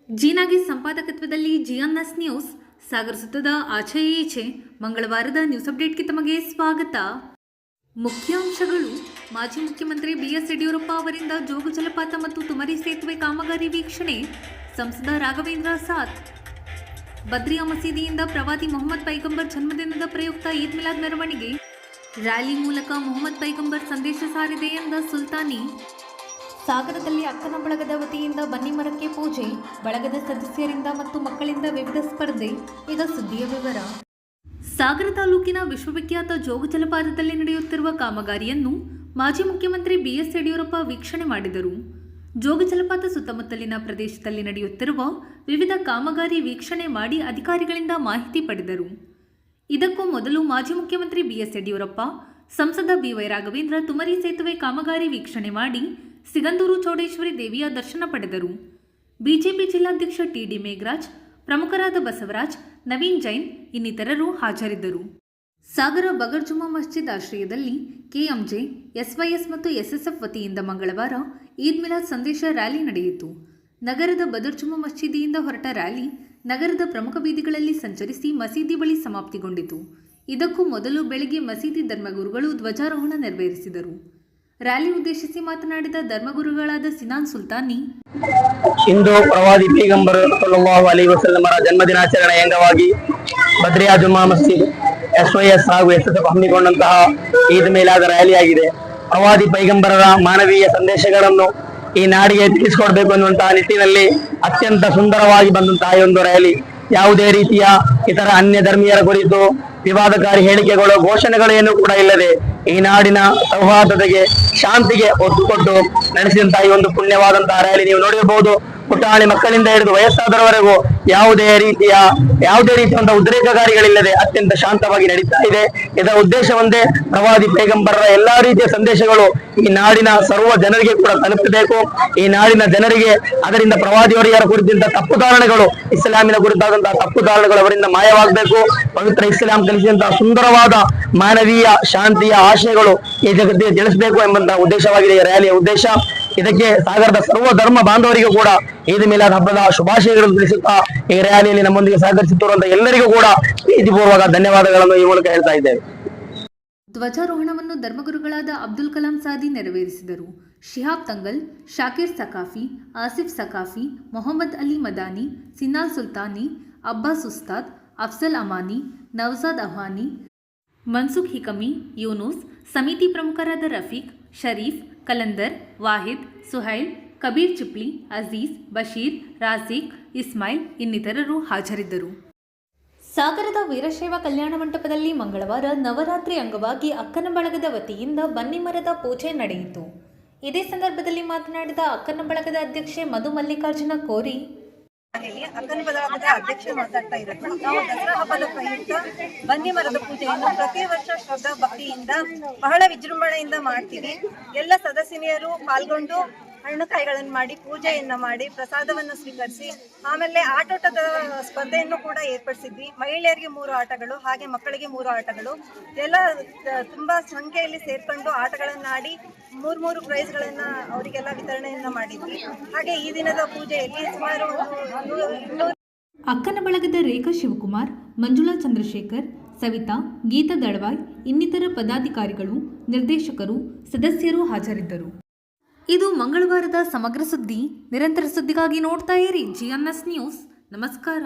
ಜೀನಾಗಿ ಸಂಪಾದಕತ್ವದಲ್ಲಿ ಜಿಎನ್ಎಸ್ news ಸಾಗರಿಸುತ್ತದ ಆಚೆ ಈಚೆ ಮಂಗಳವಾರದ news ಅಪ್ಡೇಟ್ಗೆ ತಮಗೆ ಸ್ವಾಗತ. ಮುಖ್ಯಾಂಶಗಳು. ಮಾಜಿ ಮುಖ್ಯಮಂತ್ರಿ ಬಿಎಸ್ ಯಡಿಯೂರಪ್ಪ ಅವರಿಂದ ಜೋಗ ಜಲಪಾತ ಮತ್ತು ತುಮರಿ ಸೇತುವೆ ಕಾಮಗಾರಿ ವೀಕ್ಷಣೆ. ಸಂಸದ ರಾಘವೇಂದ್ರ ಸಾಥ್. ಬದ್ರಿಯಾ ಮಸೀದಿಯಿಂದ ಪ್ರವಾದಿ ಮೊಹಮ್ಮದ್ ಪೈಗಂಬರ್ ಜನ್ಮದಿನದ ಪ್ರಯುಕ್ತ ಈದ್ ಮಿಲಾದ್ ಮೆರವಣಿಗೆ. ರ್ಯಾಲಿ ಮೂಲಕ ಮೊಹಮ್ಮದ್ ಪೈಗಂಬರ್ ಸಂದೇಶ ಸಾರಿದೆ ಎಂದ ಸುಲ್ತಾನಿ. ಸಾಗರದಲ್ಲಿ ಅಕ್ಕನ ಬಳಗದ ವತಿಯಿಂದ ಬನ್ನಿ ಮರಕ್ಕೆ ಪೂಜೆ. ಬಳಗದ ಸದಸ್ಯರಿಂದ ಮತ್ತು ಮಕ್ಕಳಿಂದ ವಿವಿಧ ಸ್ಪರ್ಧೆ. ಈಗ ಸುದ್ದಿಯ ವಿವರ. ಸಾಗರ ತಾಲೂಕಿನ ವಿಶ್ವವಿಖ್ಯಾತ ಜೋಗ ಜಲಪಾತದಲ್ಲಿ ನಡೆಯುತ್ತಿರುವ ಕಾಮಗಾರಿಯನ್ನು ಮಾಜಿ ಮುಖ್ಯಮಂತ್ರಿ ಬಿಎಸ್ ಯಡಿಯೂರಪ್ಪ ವೀಕ್ಷಣೆ ಮಾಡಿದರು. ಜೋಗ ಜಲಪಾತ ಸುತ್ತಮುತ್ತಲಿನ ಪ್ರದೇಶದಲ್ಲಿ ನಡೆಯುತ್ತಿರುವ ವಿವಿಧ ಕಾಮಗಾರಿ ವೀಕ್ಷಣೆ ಮಾಡಿ ಅಧಿಕಾರಿಗಳಿಂದ ಮಾಹಿತಿ ಪಡೆದರು. ಇದಕ್ಕೂ ಮೊದಲು ಮಾಜಿ ಮುಖ್ಯಮಂತ್ರಿ ಬಿಎಸ್ ಯಡಿಯೂರಪ್ಪ, ಸಂಸದ ಬಿವೈ ರಾಘವೇಂದ್ರ ತುಮರಿ ಸೇತುವೆ ಕಾಮಗಾರಿ ವೀಕ್ಷಣೆ ಮಾಡಿ ಸಿಗಂದೂರು ಚೌಡೇಶ್ವರಿ ದೇವಿಯ ದರ್ಶನ ಪಡೆದರು. ಬಿಜೆಪಿ ಜಿಲ್ಲಾಧ್ಯಕ್ಷ ಟಿಡಿ ಮೇಘರಾಜ್, ಪ್ರಮುಖರಾದ ಬಸವರಾಜ್, ನವೀನ್ ಜೈನ್ ಇನ್ನಿತರರು ಹಾಜರಿದ್ದರು. ಸಾಗರ ಬಗರ್ ಜುಮ್ಮಾ ಮಸ್ಜಿದ್ ಆಶ್ರಯದಲ್ಲಿ ಕೆಎಂಜೆ, ಎಸ್ವೈಎಸ್ ಮತ್ತು ಎಸ್ಎಸ್ಎಫ್ ವತಿಯಿಂದ ಮಂಗಳವಾರ ಈದ್ ಮಿಲಾದ್ ಸಂದೇಶ ರ್ಯಾಲಿ ನಡೆಯಿತು. ನಗರದ ಬದರ್ ಜುಮ್ಮಾ ಮಸೀದಿಯಿಂದ ಹೊರಟ ರ್ಯಾಲಿ ನಗರದ ಪ್ರಮುಖ ಬೀದಿಗಳಲ್ಲಿ ಸಂಚರಿಸಿ ಮಸೀದಿ ಬಳಿ ಸಮಾಪ್ತಿಗೊಂಡಿತು. ಇದಕ್ಕೂ ಮೊದಲು ಬೆಳಗ್ಗೆ ಮಸೀದಿ ಧರ್ಮಗುರುಗಳು ಧ್ವಜಾರೋಹಣ ನೆರವೇರಿಸಿದರು. ರ್ಯಾಲಿ ಉದ್ದೇಶಿಸಿ ಮಾತನಾಡಿದ ಧರ್ಮಗುರುಗಳಾದ ಸಿನಾನ್ ಸುಲ್ತಾನಿ, ಇಂದು ಪ್ರವಾದಿ ಪೈಗಂಬರ್ ಸಲ್ಲಲ್ಲಾಹು ಅಲೈಹಿ ವಸಲ್ಲಮರ ಜನ್ಮದಿನಾಚರಣೆಯ ಅಂಗವಾಗಿ ಬದ್ರಿಯಾ ಜುಮ್ಮಾ ಮಸ್ಜಿದ್, ಎಸ್ವೈಎಸ್ ಹಾಗೂ ಎಸ್ಎಸ್ಎಫ್ ಹಮ್ಮಿಕೊಂಡಂತಹ ಈದ್ ಮಿಲಾದ್ ರ್ಯಾಲಿಯಾಗಿದೆ. ಪ್ರವಾದಿ ಪೈಗಂಬರರ ಮಾನವೀಯ ಸಂದೇಶಗಳನ್ನು ಈ ನಾಡಿಗೆ ತಿಳಿಸಿಕೊಡ್ಬೇಕು ಅನ್ನುವಂತಹ ನಿಟ್ಟಿನಲ್ಲಿ ಅತ್ಯಂತ ಸುಂದರವಾಗಿ ಬಂದಂತಹ ಈ ಒಂದು ರ್ಯಾಲಿ. ಯಾವುದೇ ರೀತಿಯ ಇತರ ಅನ್ಯ ಧರ್ಮೀಯರ ಕುರಿತು ವಿವಾದಕಾರಿ ಹೇಳಿಕೆಗಳು, ಘೋಷಣೆಗಳು ಏನೂ ಕೂಡ ಇಲ್ಲದೆ ಈ ನಾಡಿನ ಸೌಹಾರ್ದತೆಗೆ, ಶಾಂತಿಗೆ ಒತ್ತು ಕೊಟ್ಟು ನಡೆಸಿದಂತಹ ಈ ಒಂದು ಪುಣ್ಯವಾದಂತಹ ರ್ಯಾಲಿ ನೀವು ನೋಡಿರಬಹುದು. ಪುಟಾಣಿ ಮಕ್ಕಳಿಂದ ಹಿಡಿದು ವಯಸ್ಸಾದವರೆಗೂ ಯಾವುದೇ ರೀತಿಯಂತಹ ಉದ್ರೇಕಕಾರಿಗಳಿಲ್ಲದೆ ಅತ್ಯಂತ ಶಾಂತವಾಗಿ ನಡೀತಾ ಇದೆ. ಇದರ ಉದ್ದೇಶ ಒಂದೇ, ಪ್ರವಾದಿ ಪೈಗಂಬರರ ಎಲ್ಲಾ ರೀತಿಯ ಸಂದೇಶಗಳು ಈ ನಾಡಿನ ಸರ್ವ ಜನರಿಗೆ ಕೂಡ ತಲುಪಬೇಕು. ಈ ನಾಡಿನ ಜನರಿಗೆ ಅದರಿಂದ ಪ್ರವಾದಿಯವರ ಕುರಿತಂತ ತಪ್ಪು ಧಾರಣೆಗಳು, ಇಸ್ಲಾಮಿನ ಕುರಿತಾದಂತಹ ತಪ್ಪು ಧಾರಣೆಗಳು ಅವರಿಂದ ಮಾಯವಾಗಬೇಕು. ಪವಿತ್ರ ಇಸ್ಲಾಂ ಕಲಿಸಿದಂತಹ ಸುಂದರವಾದ ಮಾನವೀಯ ಶಾಂತಿಯ ಆಶಯಗಳು ಈ ಜಗತ್ತಿಗೆ ತಿಳಿಸಬೇಕು ಎಂಬಂತಹ ಉದ್ದೇಶವಾಗಿದೆ ಈ ರ್ಯಾಲಿಯ ಉದ್ದೇಶ. ಇದಕ್ಕೆ ಸಾಗರದ ಸರ್ವ ಧರ್ಮ ಬಾಂಧವರಿಗೂ ಕೂಡ ಈದ್ ಮಿಲಾದ್ ಹಬ್ಬದ ಶುಭಾಶಯಗಳನ್ನು ತಿಳಿಸುತ್ತಾ ಈ ರ್ಯಾಲಿಯಲ್ಲಿ ನಮ್ಮೊಂದಿಗೆ ಸಹಕರಿಸುತ್ತಿರುವಂತಹ ಎಲ್ಲರಿಗೂ ಕೂಡ ಪ್ರೀತಿಪೂರ್ವಕ ಧನ್ಯವಾದಗಳನ್ನು ಈ ಮೂಲಕ ಹೇಳ್ತಾ ಇದ್ದೇವೆ. ಧ್ವಜಾರೋಹಣವನ್ನು ಧರ್ಮಗುರುಗಳಾದ ಅಬ್ದುಲ್ ಕಲಾಂ ಸಾದಿ ನೆರವೇರಿಸಿದರು. ಶಿಹಾಬ್ ತಂಗಲ್, ಶಾಕಿರ್ ಸಕಾಫಿ, ಆಸಿಫ್ ಸಕಾಫಿ, ಮೊಹಮ್ಮದ್ ಅಲಿ ಮದಾನಿ, ಸಿನಾಲ್ ಸುಲ್ತಾನಿ, ಅಬ್ಬಾಸ್ ಉಸ್ತಾದ್, ಅಫ್ಜಲ್ ಅಮಾನಿ, ನೌಜಾದ್ ಅಹಾನಿ, ಮನ್ಸುಖ್ ಹಿಕಮಿ, ಯೂನುಸ್, ಸಮಿತಿ ಪ್ರಮುಖರಾದ ರಫೀಕ್, ಶರೀಫ್, ಕಲಂದರ್, ವಾಹಿದ್, ಸುಹೈಲ್, ಕಬೀರ್ ಚಿಪ್ಲಿ, ಅಜೀಜ್, ಬಶೀರ್, ರಾಸಿಕ್, ಇಸ್ಮಾಯಿಲ್ ಇನ್ನಿತರರು ಹಾಜರಿದ್ದರು. ಸಾಗರದ ವೀರಶೈವ ಕಲ್ಯಾಣ ಮಂಟಪದಲ್ಲಿ ಮಂಗಳವಾರ ನವರಾತ್ರಿ ಅಂಗವಾಗಿ ಅಕ್ಕನ ಬಳಗದ ವತಿಯಿಂದ ಬನ್ನಿ ಮರದ ಪೂಜೆ ನಡೆಯಿತು. ಇದೇ ಸಂದರ್ಭದಲ್ಲಿ ಮಾತನಾಡಿದ ಅಕ್ಕನ ಬಳಗದ ಅಧ್ಯಕ್ಷೆ ಮಧು ಮಲ್ಲಿಕಾರ್ಜುನ ಕೋರಿ, ಅಕ್ಕನ ಬಳಗದ ಅಧ್ಯಕ್ಷೆ ಮಾತಾಡ್ತಾ ಇರೋದು, ನಾವು ದಸರಾ ಹಬ್ಬದ ಪ್ರಯುಕ್ತ ಬನ್ನಿ ಮರದ ಪೂಜೆಯನ್ನು ಪ್ರತಿ ವರ್ಷ ಶ್ರದ್ಧಾ ಭಕ್ತಿಯಿಂದ ಬಹಳ ವಿಜೃಂಭಣೆಯಿಂದ ಮಾಡ್ತೀವಿ. ಎಲ್ಲ ಸದಸ್ಯನಿಯರು ಪಾಲ್ಗೊಂಡು ಹಣ್ಣುಕಾಯಿಗಳನ್ನು ಮಾಡಿ ಪೂಜೆಯನ್ನ ಮಾಡಿ ಪ್ರಸಾದವನ್ನು ಸ್ವೀಕರಿಸಿ, ಆಮೇಲೆ ಆಟೋಟದ ಸ್ಪರ್ಧೆಯನ್ನು ಕೂಡ ಏರ್ಪಡಿಸಿದ್ವಿ. ಮಹಿಳೆಯರಿಗೆ 3 ಆಟಗಳು, ಹಾಗೆ ಮಕ್ಕಳಿಗೆ 3 ಆಟಗಳು, ಎಲ್ಲ ತುಂಬಾ ಸಂಖ್ಯೆಯಲ್ಲಿ ಸೇರ್ಕೊಂಡು ಆಟಗಳನ್ನ ಆಡಿ 3 ಪ್ರೈಸ್ಗಳನ್ನ ಅವರಿಗೆಲ್ಲ ವಿತರಣೆಯನ್ನ ಮಾಡಿದ್ವಿ. ಹಾಗೆ ಈ ದಿನದ ಪೂಜೆಯಲ್ಲಿ ಸುಮಾರು ಅಕ್ಕನ ಬಳಗದ ರೇಖಾ ಶಿವಕುಮಾರ್, ಮಂಜುಳಾ ಚಂದ್ರಶೇಖರ್, ಸವಿತಾ, ಗೀತಾ ದಳವಾಯ್ ಇನ್ನಿತರ ಪದಾಧಿಕಾರಿಗಳು, ನಿರ್ದೇಶಕರು, ಸದಸ್ಯರು ಹಾಜರಿದ್ದರು. ಇದು ಮಂಗಳವಾರದ ಸಮಗ್ರ ಸುದ್ದಿ. ನಿರಂತರ ಸುದ್ದಿಗಾಗಿ ನೋಡ್ತಾ ಇರಿ ಜಿಎನ್ಎಸ್ ನ್ಯೂಸ್. ನಮಸ್ಕಾರ.